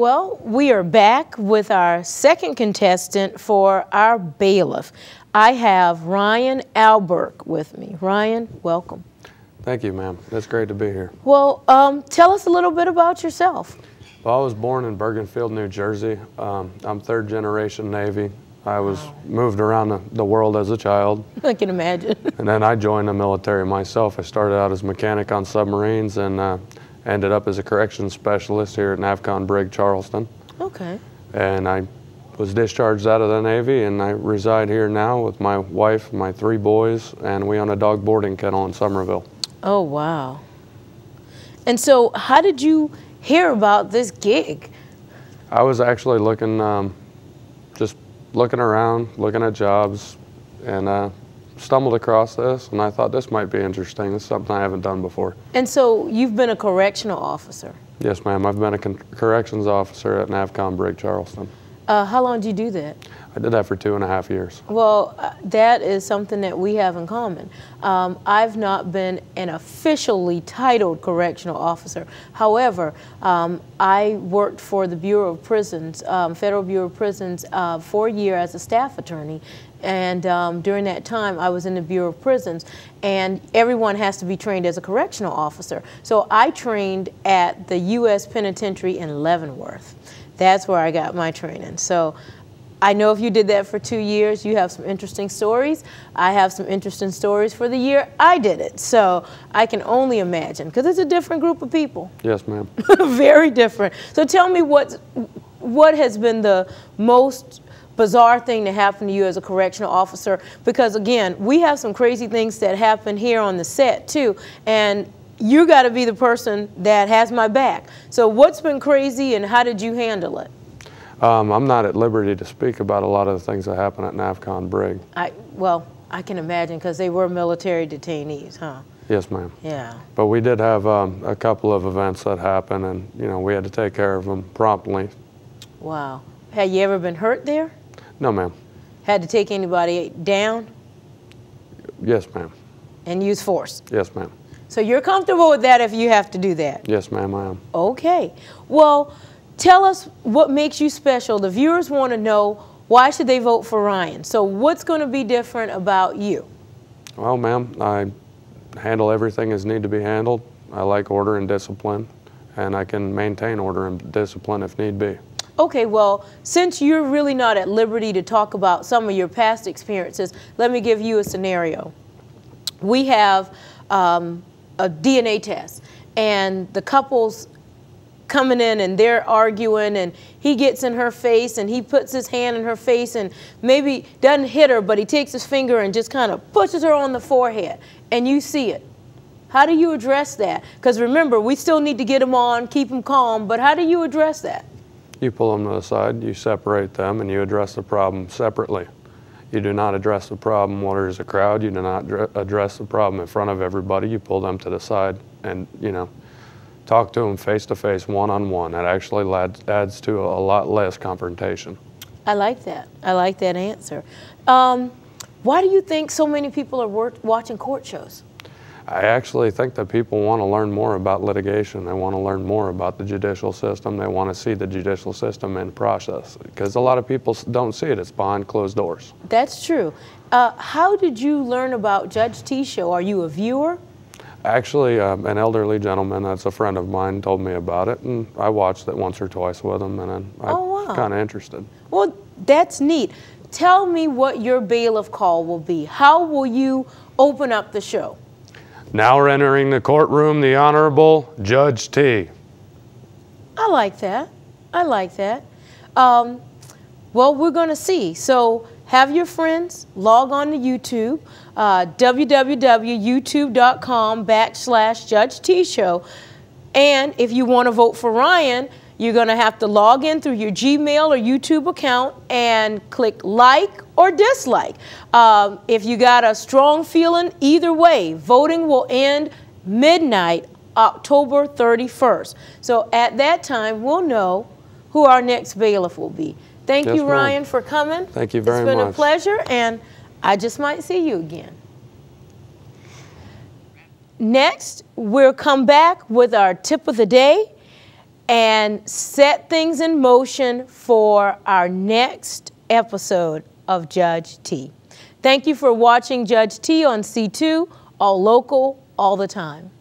Well, we are back with our second contestant for our bailiff. I have Ryan Alberg with me. Ryan, welcome. Thank you, ma'am. It's great to be here. Well, tell us a little bit about yourself. Well, I was born in Bergenfield, New Jersey. I'm third generation Navy. I was moved around the world as a child. I can imagine. And then I joined the military myself. I started out as a mechanic on submarines and ended up as a corrections specialist here at NAVCON Brig, Charleston. Okay. And I was discharged out of the Navy, and I reside here now with my wife, my 3 boys, and we own a dog boarding kennel in Somerville. Oh, wow. And so how did you hear about this gig? I was actually looking, just looking around, looking at jobs, and stumbled across this, and I thought this might be interesting. This is something I haven't done before. And so you've been a correctional officer? Yes, ma'am. I've been a corrections officer at NAVCON Brig, Charleston. How long did you do that? I did that for 2.5 years. Well, that is something that we have in common. I've not been an officially titled correctional officer. However, I worked for the Bureau of Prisons, Federal Bureau of Prisons, for a year as a staff attorney. And during that time, I was in the Bureau of Prisons, and everyone has to be trained as a correctional officer. So I trained at the U.S. Penitentiary in Leavenworth. That's where I got my training. So I know if you did that for 2 years, you have some interesting stories. I have some interesting stories for the year I did it. So I can only imagine, because it's a different group of people. Yes, ma'am. Very different. So tell me what has been the most bizarre thing to happen to you as a correctional officer, because again, we have some crazy things that happen here on the set too, and you got to be the person that has my back. So what's been crazy and how did you handle it? I'm not at liberty to speak about a lot of the things that happen at NAVCON Brig. Well, I can imagine, because they were military detainees, huh? Yes, ma'am. Yeah. But we did have a couple of events that happened, and you know, we had to take care of them promptly. Wow. Have you ever been hurt there? No, ma'am. Had to take anybody down? Yes, ma'am. And use force? Yes, ma'am. So you're comfortable with that if you have to do that? Yes, ma'am, I am. Okay. Well, tell us what makes you special. The viewers want to know, why should they vote for Ryan? So what's going to be different about you? Well, ma'am, I handle everything as need to be handled. I like order and discipline, and I can maintain order and discipline if need be. Okay, well, since you're really not at liberty to talk about some of your past experiences, let me give you a scenario. We have a DNA test, and the couple's coming in and they're arguing, and he gets in her face and he puts his hand in her face and maybe doesn't hit her, but he takes his finger and just kind of pushes her on the forehead, and you see it. How do you address that? Because remember, we still need to get them on, keep them calm, but how do you address that? You pull them to the side, you separate them, and you address the problem separately. You do not address the problem while there's a crowd. You do not address the problem in front of everybody. You pull them to the side and, you know, talk to them face to face, one-on-one. That actually adds to a lot less confrontation. I like that. I like that answer. Why do you think so many people are watching court shows? I actually think that people want to learn more about litigation. They want to learn more about the judicial system. They want to see the judicial system in process, because a lot of people don't see it. It's behind closed doors. That's true. How did you learn about JudgeT show? Are you a viewer? Actually, an elderly gentleman that's a friend of mine told me about it, and I watched it once or twice with him, and then I was kind of interested. Well, that's neat. Tell me what your bailiff call will be. How will you open up the show? Now we're entering the courtroom, the Honorable Judge T. I like that. I like that. Well, we're going to see. So have your friends log on to YouTube, www.youtube.com/JudgeT show. And if you want to vote for Ryan, you're going to have to log in through your Gmail or YouTube account and click like or dislike. If you got a strong feeling, either way, voting will end midnight, October 31st. So at that time, we'll know who our next bailiff will be. Thank you, Ryan, for coming. Thank you very much. It's been a pleasure, and I just might see you again. Next, we'll come back with our tip of the day. and set things in motion for our next episode of Judge T. Thank you for watching Judge T on C2, all local, all the time.